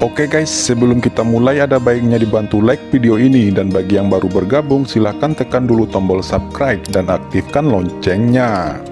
Oke guys, sebelum kita mulai ada baiknya dibantu like video ini, dan bagi yang baru bergabung silahkan tekan dulu tombol subscribe dan aktifkan loncengnya.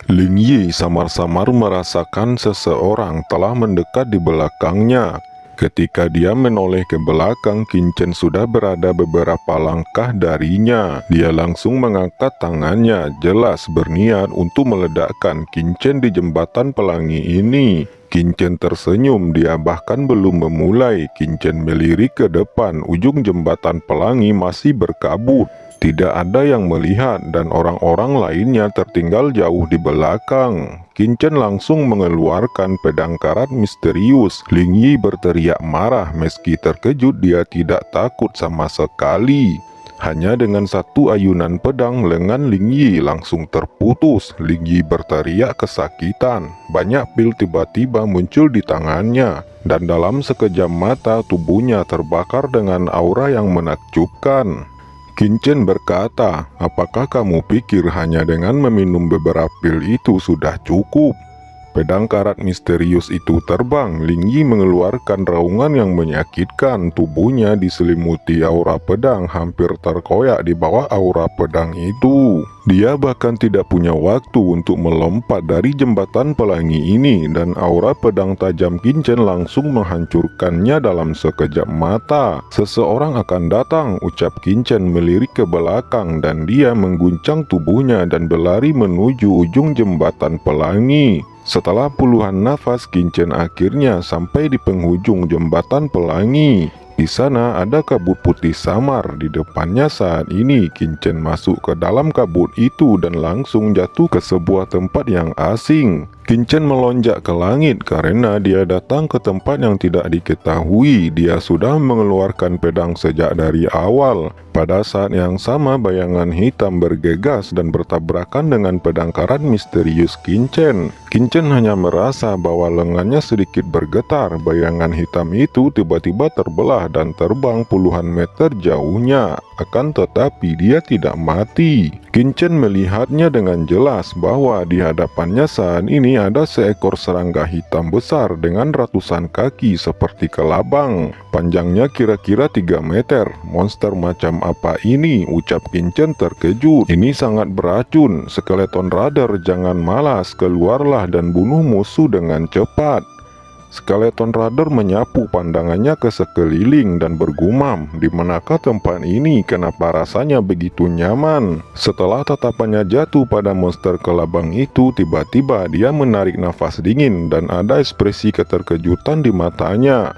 Ling Yi samar-samar merasakan seseorang telah mendekat di belakangnya. Ketika dia menoleh ke belakang, Qin Chen sudah berada beberapa langkah darinya. Dia langsung mengangkat tangannya, jelas berniat untuk meledakkan Qin Chen di jembatan pelangi ini. Qin Chen tersenyum, dia bahkan belum memulai. Qin Chen melirik ke depan, ujung jembatan pelangi masih berkabut. Tidak ada yang melihat dan orang-orang lainnya tertinggal jauh di belakang. Qin Chen langsung mengeluarkan pedang karat misterius. Ling Yi berteriak marah, meski terkejut dia tidak takut sama sekali. Hanya dengan satu ayunan pedang, lengan Ling Yi langsung terputus. Ling Yi berteriak kesakitan. Banyak pil tiba-tiba muncul di tangannya. Dan dalam sekejap mata tubuhnya terbakar dengan aura yang menakjubkan. Qin Chen berkata, "Apakah kamu pikir hanya dengan meminum beberapa pil itu sudah cukup?" Pedang karat misterius itu terbang. Ling Yi mengeluarkan raungan yang menyakitkan. Tubuhnya diselimuti aura pedang, hampir terkoyak di bawah aura pedang itu. Dia bahkan tidak punya waktu untuk melompat dari jembatan pelangi ini, dan aura pedang tajam Qin Chen langsung menghancurkannya dalam sekejap mata. "Seseorang akan datang," ucap Qin Chen melirik ke belakang, dan dia mengguncang tubuhnya dan berlari menuju ujung jembatan pelangi. Setelah puluhan nafas, Qin Chen akhirnya sampai di penghujung jembatan pelangi. Di sana ada kabut putih samar di depannya. Saat ini Qin Chen masuk ke dalam kabut itu dan langsung jatuh ke sebuah tempat yang asing. Qin Chen melonjak ke langit karena dia datang ke tempat yang tidak diketahui. Dia sudah mengeluarkan pedang sejak dari awal. Pada saat yang sama, bayangan hitam bergegas dan bertabrakan dengan pedang karat misterius Qin Chen. Qin Chen hanya merasa bahwa lengannya sedikit bergetar. Bayangan hitam itu tiba-tiba terbelah dan terbang puluhan meter jauhnya. Akan tetapi dia tidak mati. Qin Chen melihatnya dengan jelas bahwa di hadapannya saat ini ada seekor serangga hitam besar dengan ratusan kaki seperti kelabang. Panjangnya kira-kira 3 meter. Monster macam apa ini? Ucap Qin Chen terkejut. Ini sangat beracun. Skeleton Rider, jangan malas, keluarlah dan bunuh musuh dengan cepat. Skeleton Rider menyapu pandangannya ke sekeliling dan bergumam, "Di manakah tempat ini? Kenapa rasanya begitu nyaman?" Setelah tatapannya jatuh pada monster kelabang itu, tiba-tiba dia menarik nafas dingin dan ada ekspresi keterkejutan di matanya.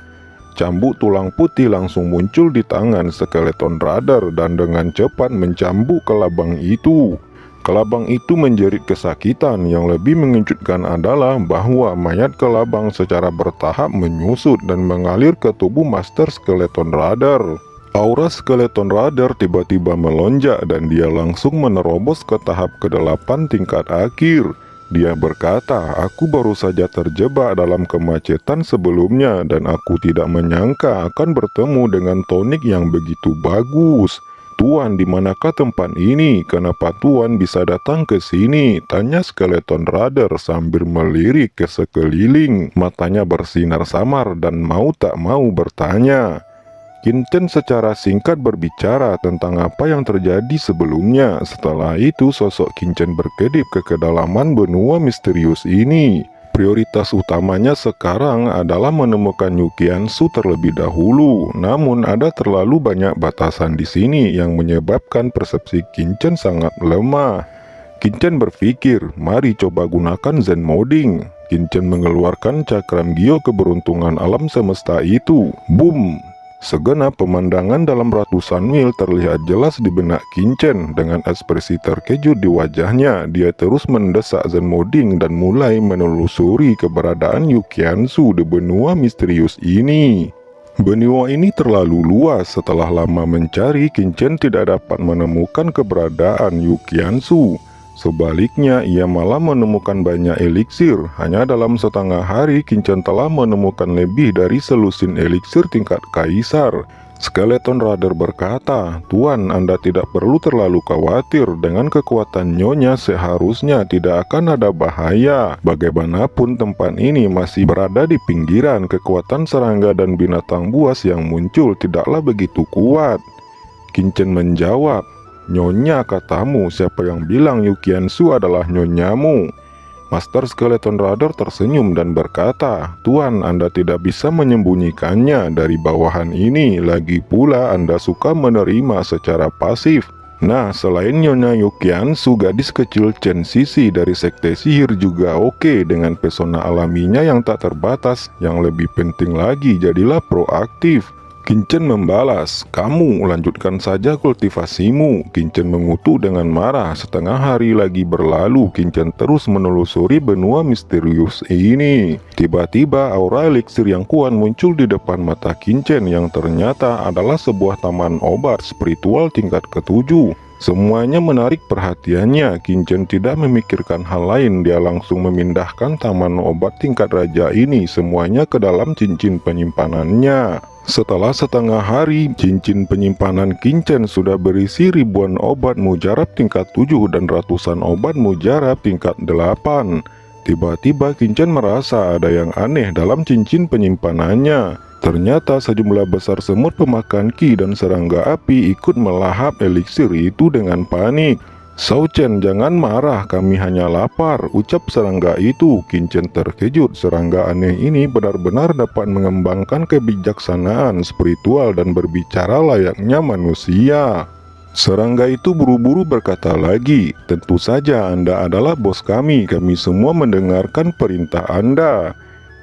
Cambuk tulang putih langsung muncul di tangan Skeleton Rider dan dengan cepat mencambuk kelabang itu. Kelabang itu menjerit kesakitan. Yang lebih mengejutkan adalah bahwa mayat kelabang secara bertahap menyusut dan mengalir ke tubuh Master Skeleton Rider. Aura Skeleton Rider tiba-tiba melonjak dan dia langsung menerobos ke tahap ke-8 tingkat akhir. Dia berkata, "Aku baru saja terjebak dalam kemacetan sebelumnya dan aku tidak menyangka akan bertemu dengan tonik yang begitu bagus. Tuan, di manakah tempat ini? Kenapa Tuan bisa datang ke sini?" tanya Skeleton Rider sambil melirik ke sekeliling. Matanya bersinar samar dan mau tak mau bertanya. Qin Chen secara singkat berbicara tentang apa yang terjadi sebelumnya. Setelah itu sosok Qin Chen berkedip ke kedalaman benua misterius ini. Prioritas utamanya sekarang adalah menemukan Yu Qianzu terlebih dahulu. Namun ada terlalu banyak batasan di sini yang menyebabkan persepsi Qin Chen sangat lemah. Qin Chen berpikir, mari coba gunakan Zen Modding. Qin Chen mengeluarkan cakram Gyo keberuntungan alam semesta itu. Boom! Segenap pemandangan dalam ratusan mil terlihat jelas di benak Qin Chen. Dengan ekspresi terkejut di wajahnya, dia terus mendesak Zen Modding dan mulai menelusuri keberadaan Yu Qianzu di benua misterius ini. Benua ini terlalu luas. Setelah lama mencari, Qin Chen tidak dapat menemukan keberadaan Yu Qianzu. Sebaliknya, ia malah menemukan banyak eliksir. Hanya dalam setengah hari, Qin Chen telah menemukan lebih dari selusin eliksir tingkat kaisar. Skeleton Rider berkata, "Tuan, Anda tidak perlu terlalu khawatir. Dengan kekuatan Nyonya seharusnya tidak akan ada bahaya. Bagaimanapun tempat ini masih berada di pinggiran, kekuatan serangga dan binatang buas yang muncul tidaklah begitu kuat." Qin menjawab, "Nyonya katamu, siapa yang bilang Yukiansu adalah nyonyamu?" Master Skeleton Rider tersenyum dan berkata, "Tuan, Anda tidak bisa menyembunyikannya dari bawahan ini. Lagi pula Anda suka menerima secara pasif. Nah, selain Nyonya Yukiansu, gadis kecil Chen Sisi dari Sekte Sihir juga oke dengan pesona alaminya yang tak terbatas. Yang lebih penting lagi, jadilah proaktif." Qin membalas, "Kamu lanjutkan saja kultivasimu." Qin mengutuk dengan marah. Setengah hari lagi berlalu, Qin terus menelusuri benua misterius ini. Tiba-tiba aura eliksir yang kuat muncul di depan mata Qin yang ternyata adalah sebuah taman obat spiritual tingkat ke-7. Semuanya menarik perhatiannya. Qin tidak memikirkan hal lain. Dia langsung memindahkan taman obat tingkat raja ini semuanya ke dalam cincin penyimpanannya. Setelah setengah hari, cincin penyimpanan Qin sudah berisi ribuan obat mujarab tingkat 7 dan ratusan obat mujarab tingkat 8. Tiba-tiba Qin merasa ada yang aneh dalam cincin penyimpanannya. Ternyata sejumlah besar semut pemakan ki dan serangga api ikut melahap eliksir itu dengan panik. "Shao Chen, jangan marah, kami hanya lapar," ucap serangga itu. Qin terkejut. Serangga aneh ini benar-benar dapat mengembangkan kebijaksanaan spiritual dan berbicara layaknya manusia. Serangga itu buru-buru berkata lagi, "Tentu saja Anda adalah bos kami semua mendengarkan perintah Anda."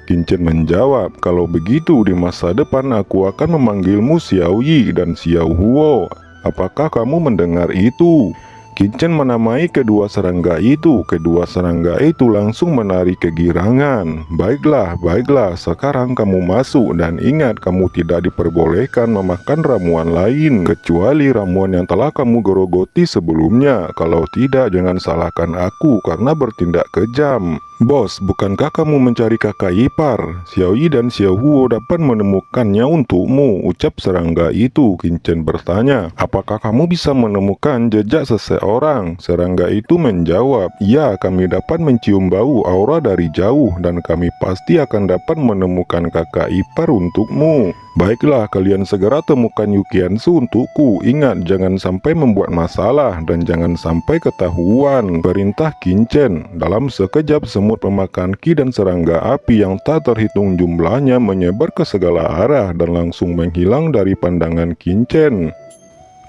Qin menjawab, "Kalau begitu di masa depan aku akan memanggilmu Xiao Yi dan Xiao Huo. Apakah kamu mendengar itu?" Qin menamai kedua serangga itu. Kedua serangga itu langsung menari kegirangan. "Baiklah, baiklah, sekarang kamu masuk dan ingat kamu tidak diperbolehkan memakan ramuan lain kecuali ramuan yang telah kamu gerogoti sebelumnya. Kalau tidak, jangan salahkan aku karena bertindak kejam." "Bos, bukankah kamu mencari kakak ipar? Xiao Yi dan Xiao Huo dapat menemukannya untukmu," ucap serangga itu. Qin bertanya, "Apakah kamu bisa menemukan jejak seseorang?" Serangga itu menjawab, "Ya, kami dapat mencium bau aura dari jauh dan kami pasti akan dapat menemukan kakak ipar untukmu." "Baiklah, kalian segera temukan Yukiansu untukku. Ingat, jangan sampai membuat masalah dan jangan sampai ketahuan," perintah Qin. Dalam sekejap, semut pemakan ki dan serangga api yang tak terhitung jumlahnya menyebar ke segala arah dan langsung menghilang dari pandangan Qin.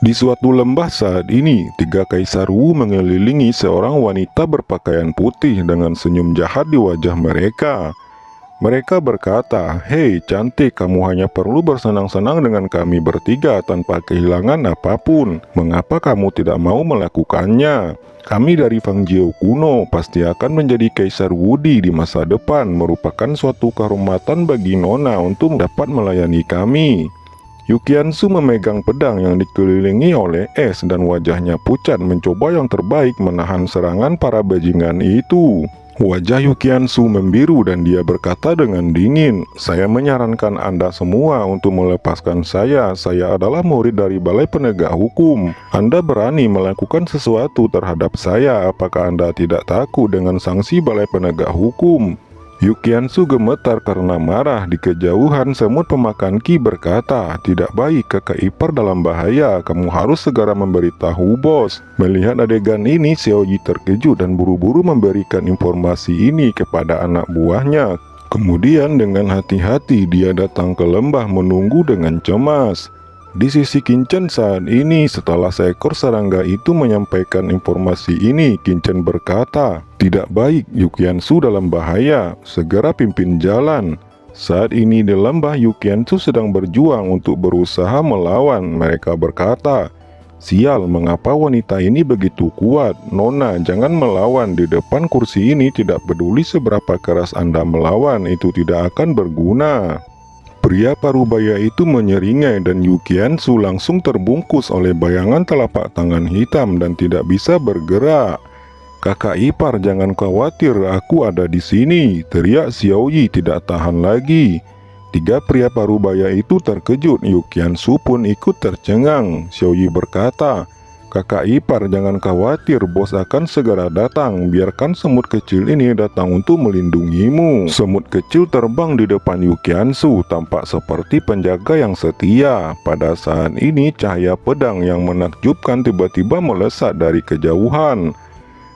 Di suatu lembah saat ini, 3 kaisar Wu mengelilingi seorang wanita berpakaian putih dengan senyum jahat di wajah mereka. Mereka berkata, "Hei cantik, kamu hanya perlu bersenang-senang dengan kami bertiga tanpa kehilangan apapun. Mengapa kamu tidak mau melakukannya? Kami dari Fang Jiao kuno pasti akan menjadi Kaisar Wudi di masa depan. Merupakan suatu kehormatan bagi Nona untuk dapat melayani kami." Yukiansu memegang pedang yang dikelilingi oleh es dan wajahnya pucat mencoba yang terbaik menahan serangan para bajingan itu. Wajah Yukiansu membiru dan dia berkata dengan dingin, "Saya menyarankan Anda semua untuk melepaskan saya. Saya adalah murid dari Balai Penegak Hukum. Anda berani melakukan sesuatu terhadap saya. Apakah Anda tidak takut dengan sanksi Balai Penegak Hukum?" Yukiansu gemetar karena marah. Di kejauhan, semut pemakan ki berkata, "Tidak baik, kakak ipar dalam bahaya. Kamu harus segera memberitahu bos." Melihat adegan ini, Xiao Yi terkejut dan buru-buru memberikan informasi ini kepada anak buahnya. Kemudian dengan hati-hati dia datang ke lembah menunggu dengan cemas. Di sisi Qin saat ini, setelah seekor serangga itu menyampaikan informasi ini, Qin berkata, "Tidak baik, Yukiansu dalam bahaya. Segera pimpin jalan." Saat ini di lembah, Yukiansu sedang berjuang untuk berusaha melawan. Mereka berkata, "Sial, mengapa wanita ini begitu kuat? Nona, jangan melawan. Di depan kursi ini tidak peduli seberapa keras Anda melawan, itu tidak akan berguna." Pria parubaya itu menyeringai dan Yukiansu langsung terbungkus oleh bayangan telapak tangan hitam dan tidak bisa bergerak. "Kakak ipar, jangan khawatir, aku ada di sini," teriak Xiao Yi tidak tahan lagi. Tiga pria parubaya itu terkejut. Yukiansu pun ikut tercengang. Xiaoyi berkata, "Kakak ipar, jangan khawatir, bos akan segera datang. Biarkan semut kecil ini datang untuk melindungimu." Semut kecil terbang di depan Yukiansu, tampak seperti penjaga yang setia. Pada saat ini cahaya pedang yang menakjubkan tiba-tiba melesat dari kejauhan.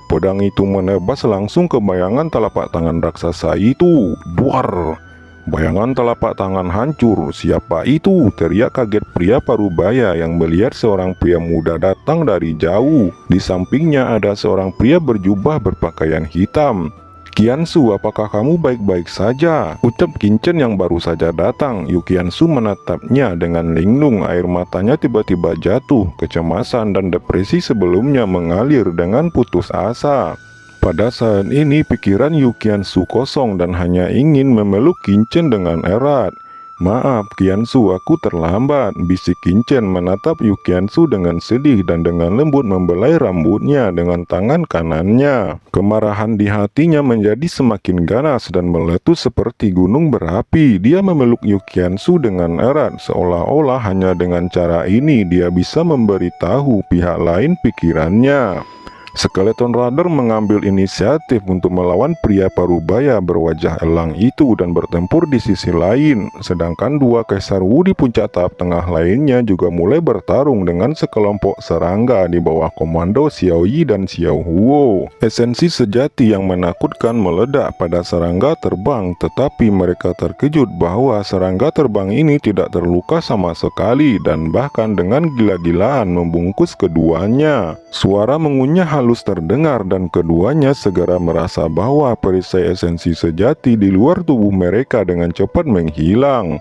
Pedang itu menebas langsung ke bayangan telapak tangan raksasa itu. Buar! Bayangan telapak tangan hancur. "Siapa itu?" teriak kaget pria parubaya yang melihat seorang pria muda datang dari jauh. Di sampingnya ada seorang pria berjubah berpakaian hitam. "Qiansu, apakah kamu baik-baik saja?" ucap Qinchen yang baru saja datang. Yukiansu menatapnya dengan linglung. Air matanya tiba-tiba jatuh. Kecemasan dan depresi sebelumnya mengalir dengan putus asa. Pada saat ini pikiran Yukiansu kosong dan hanya ingin memeluk Qinchen dengan erat. "Maaf Qiansu, aku terlambat," bisik Qinchen menatap Yukiansu dengan sedih dan dengan lembut membelai rambutnya dengan tangan kanannya. Kemarahan di hatinya menjadi semakin ganas dan meletus seperti gunung berapi. Dia memeluk Yukiansu dengan erat, seolah-olah hanya dengan cara ini dia bisa memberitahu pihak lain pikirannya. Skeleton Rider mengambil inisiatif untuk melawan pria parubaya berwajah elang itu dan bertempur di sisi lain. Sedangkan dua Kaisar Wu di puncak tahap tengah lainnya juga mulai bertarung dengan sekelompok serangga di bawah komando Xiaoyi dan Xiao Huo. Esensi sejati yang menakutkan meledak pada serangga terbang, tetapi mereka terkejut bahwa serangga terbang ini tidak terluka sama sekali dan bahkan dengan gila-gilaan membungkus keduanya. Suara mengunyah halus terdengar dan keduanya segera merasa bahwa perisai esensi sejati di luar tubuh mereka dengan cepat menghilang.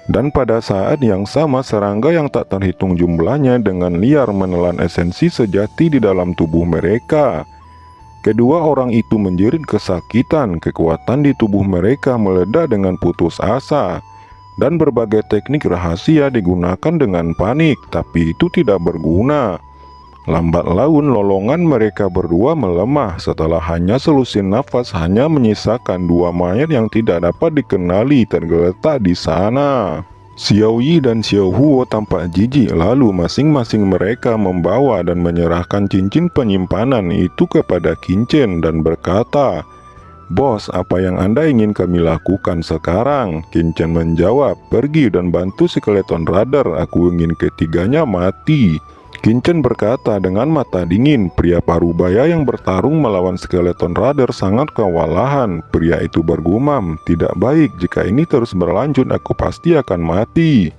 Dan pada saat yang sama serangga yang tak terhitung jumlahnya dengan liar menelan esensi sejati di dalam tubuh mereka. Kedua orang itu menjerit kesakitan. Kekuatan di tubuh mereka meledak dengan putus asa. Dan berbagai teknik rahasia digunakan dengan panik, tapi itu tidak berguna. Lambat laun lolongan mereka berdua melemah. Setelah hanya selusin nafas, hanya menyisakan dua mayat yang tidak dapat dikenali tergeletak di sana. Xiaoyi dan Xiao Huo tampak jijik, lalu masing-masing mereka membawa dan menyerahkan cincin penyimpanan itu kepada Qinchen dan berkata, "Bos, apa yang Anda ingin kami lakukan sekarang?" Qinchen menjawab, "Pergi dan bantu Skeleton Rider, aku ingin ketiganya mati." Qinchen berkata dengan mata dingin. Pria parubaya yang bertarung melawan Skeleton Rider sangat kewalahan. Pria itu bergumam, "Tidak baik, jika ini terus berlanjut aku pasti akan mati."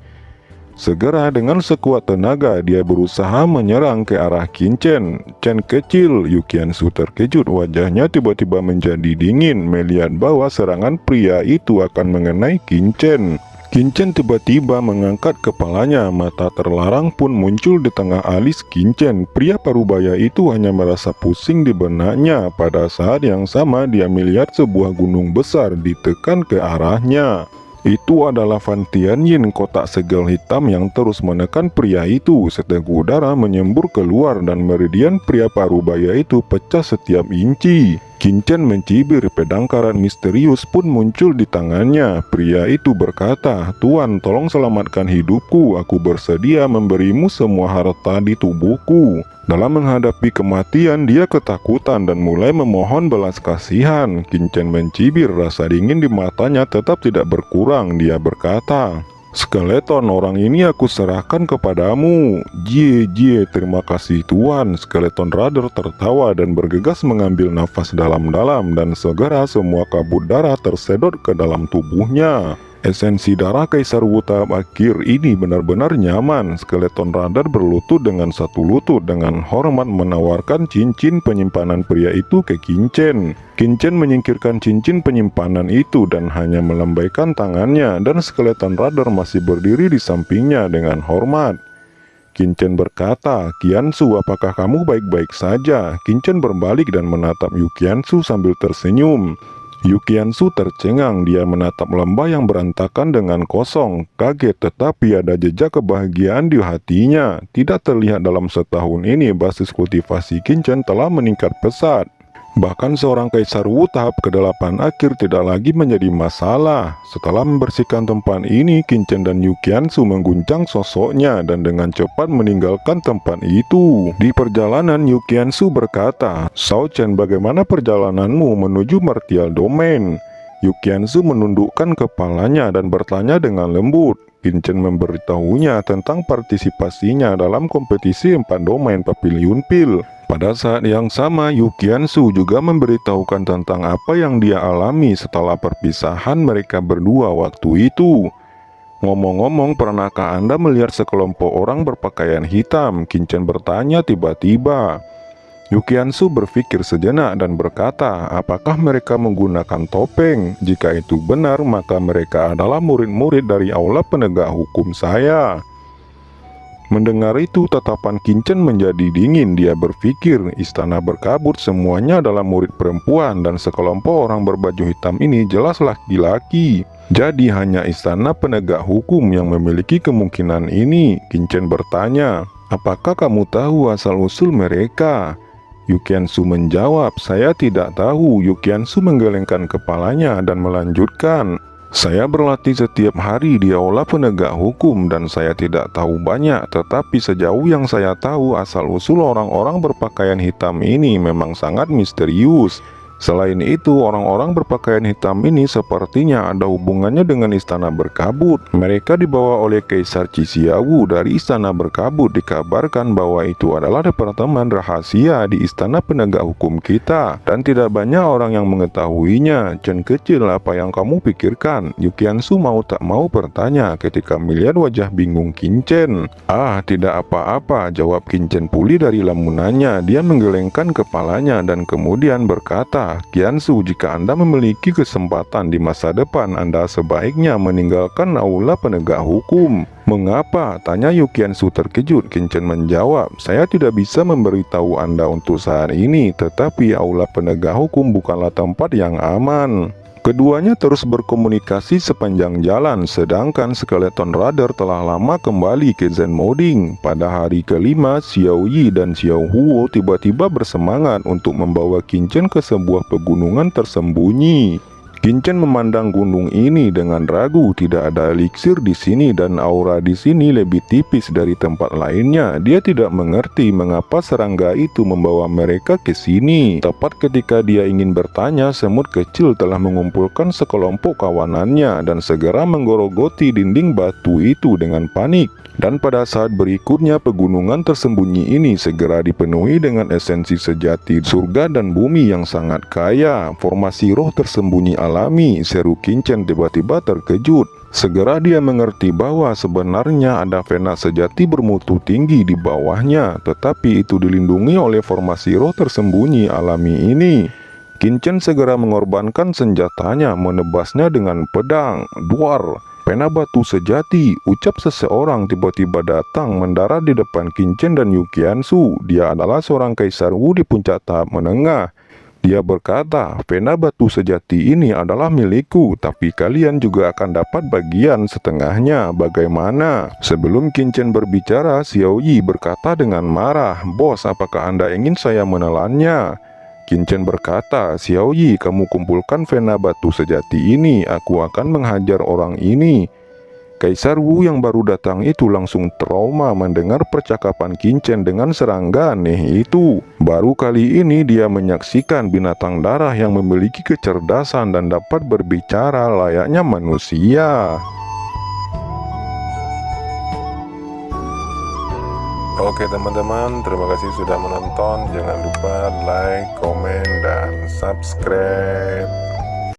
Segera dengan sekuat tenaga dia berusaha menyerang ke arah Qinchen. "Chen kecil!" Yukiansu terkejut, wajahnya tiba-tiba menjadi dingin melihat bahwa serangan pria itu akan mengenai Qinchen. Qinchen tiba-tiba mengangkat kepalanya, mata terlarang pun muncul di tengah alis Qinchen. Pria parubaya itu hanya merasa pusing di benaknya. Pada saat yang sama dia melihat sebuah gunung besar ditekan ke arahnya. Itu adalah Fan Tianyin, kotak segel hitam yang terus menekan pria itu. Seteguk udara menyembur keluar dan meridian pria parubaya itu pecah setiap inci. Qinchen mencibir, pedang karat misterius pun muncul di tangannya. Pria itu berkata, "Tuan, tolong selamatkan hidupku. Aku bersedia memberimu semua harta di tubuhku." Dalam menghadapi kematian, dia ketakutan dan mulai memohon belas kasihan. Qinchen mencibir, rasa dingin di matanya tetap tidak berkurang. Dia berkata, "Skeleton, orang ini aku serahkan kepadamu." Jie, terima kasih Tuan." Skeleton Rider tertawa dan bergegas mengambil nafas dalam-dalam dan segera semua kabut darah tersedot ke dalam tubuhnya. Esensi darah Kaisar Wu tahap akhir ini benar-benar nyaman. Skeleton Rider berlutut dengan satu lutut dengan hormat menawarkan cincin penyimpanan pria itu ke Qinchen. Qinchen menyingkirkan cincin penyimpanan itu dan hanya melambaikan tangannya, dan Skeleton Rider masih berdiri di sampingnya dengan hormat. Qinchen berkata, "Qiansu, apakah kamu baik-baik saja?" Qinchen berbalik dan menatap Yukiansu sambil tersenyum. Yukiansu tercengang, dia menatap lembah yang berantakan dengan kosong, kaget tetapi ada jejak kebahagiaan di hatinya. Tidak terlihat dalam setahun ini basis kultivasi Qinchen telah meningkat pesat. Bahkan seorang Kaisar Wu tahap ke-8 akhir tidak lagi menjadi masalah. Setelah membersihkan tempat ini, Qin Chen dan Yu Qiansu mengguncang sosoknya dan dengan cepat meninggalkan tempat itu. Di perjalanan, Yu Qiansu berkata, "Shao Chen, bagaimana perjalananmu menuju Martial Domain?" Yu Qiansu menundukkan kepalanya dan bertanya dengan lembut. Qin Chen memberitahunya tentang partisipasinya dalam kompetisi 4 domain Papiliun Pil. Pada saat yang sama, Yu Qiansu juga memberitahukan tentang apa yang dia alami setelah perpisahan mereka berdua waktu itu. "Ngomong-ngomong, pernahkah Anda melihat sekelompok orang berpakaian hitam?" Qin Chen bertanya tiba-tiba. Yu Qiansu berpikir sejenak dan berkata, "Apakah mereka menggunakan topeng? Jika itu benar, maka mereka adalah murid-murid dari aula penegak hukum saya." Mendengar itu, tatapan Qin Chen menjadi dingin. Dia berpikir, istana berkabut semuanya adalah murid perempuan dan sekelompok orang berbaju hitam ini jelas laki-laki. Jadi hanya istana penegak hukum yang memiliki kemungkinan ini. Qin Chen bertanya, "Apakah kamu tahu asal-usul mereka?" Yu Qiansu menjawab, "Saya tidak tahu." Yu Qiansu menggelengkan kepalanya dan melanjutkan, "Saya berlatih setiap hari di aula penegak hukum dan saya tidak tahu banyak, tetapi sejauh yang saya tahu asal-usul orang-orang berpakaian hitam ini memang sangat misterius. Selain itu, orang-orang berpakaian hitam ini sepertinya ada hubungannya dengan istana berkabut. Mereka dibawa oleh Kaisar Qixiawu dari istana berkabut. Dikabarkan bahwa itu adalah departemen rahasia di istana penegak hukum kita dan tidak banyak orang yang mengetahuinya." "Chen kecil, apa yang kamu pikirkan?" Yu Qiansu mau tak mau bertanya ketika melihat wajah bingung Qin Chen. "Ah, tidak apa-apa," jawab Qin Chen pulih dari lamunannya. Dia menggelengkan kepalanya dan kemudian berkata, "Qiansu, jika Anda memiliki kesempatan di masa depan, Anda sebaiknya meninggalkan aula penegak hukum." "Mengapa?" tanya Yu Qiansu terkejut. Qin Chen menjawab, "Saya tidak bisa memberitahu Anda untuk saat ini, tetapi aula penegak hukum bukanlah tempat yang aman." Keduanya terus berkomunikasi sepanjang jalan, sedangkan Skeleton Rider telah lama kembali ke Zen Modding. Pada hari kelima, Xiao Yi dan Xiao Huo tiba-tiba bersemangat untuk membawa Qin Chen ke sebuah pegunungan tersembunyi. Qin Chen memandang gunung ini dengan ragu. Tidak ada eliksir di sini dan aura di sini lebih tipis dari tempat lainnya. Dia tidak mengerti mengapa serangga itu membawa mereka ke sini. Tepat ketika dia ingin bertanya, semut kecil telah mengumpulkan sekelompok kawanannya dan segera menggorogoti dinding batu itu dengan panik. Dan pada saat berikutnya, pegunungan tersembunyi ini segera dipenuhi dengan esensi sejati surga dan bumi yang sangat kaya. "Formasi roh tersembunyi alami," seru Qin Chen tiba-tiba terkejut. Segera dia mengerti bahwa sebenarnya ada vena sejati bermutu tinggi di bawahnya, tetapi itu dilindungi oleh formasi roh tersembunyi alami ini. Qin Chen segera mengorbankan senjatanya, menebasnya dengan pedang. Duar! "Pena batu sejati," ucap seseorang tiba-tiba datang mendarat di depan Qin Chen dan Yu Qiansu. Dia adalah seorang Kaisar Wu di puncak tahap menengah. Dia berkata, "Pena batu sejati ini adalah milikku, tapi kalian juga akan dapat bagian setengahnya. Bagaimana?" Sebelum Qin Chen berbicara, Xiao Yi berkata dengan marah, "Bos, apakah Anda ingin saya menelannya?" Qin Chen berkata, "Xiao Yi, kamu kumpulkan vena batu sejati ini, aku akan menghajar orang ini." Kaisar Wu yang baru datang itu langsung trauma mendengar percakapan Qin Chen dengan serangga aneh itu. Baru kali ini dia menyaksikan binatang darah yang memiliki kecerdasan dan dapat berbicara layaknya manusia. Oke teman-teman, terima kasih sudah menonton. Jangan lupa like, komen, dan subscribe.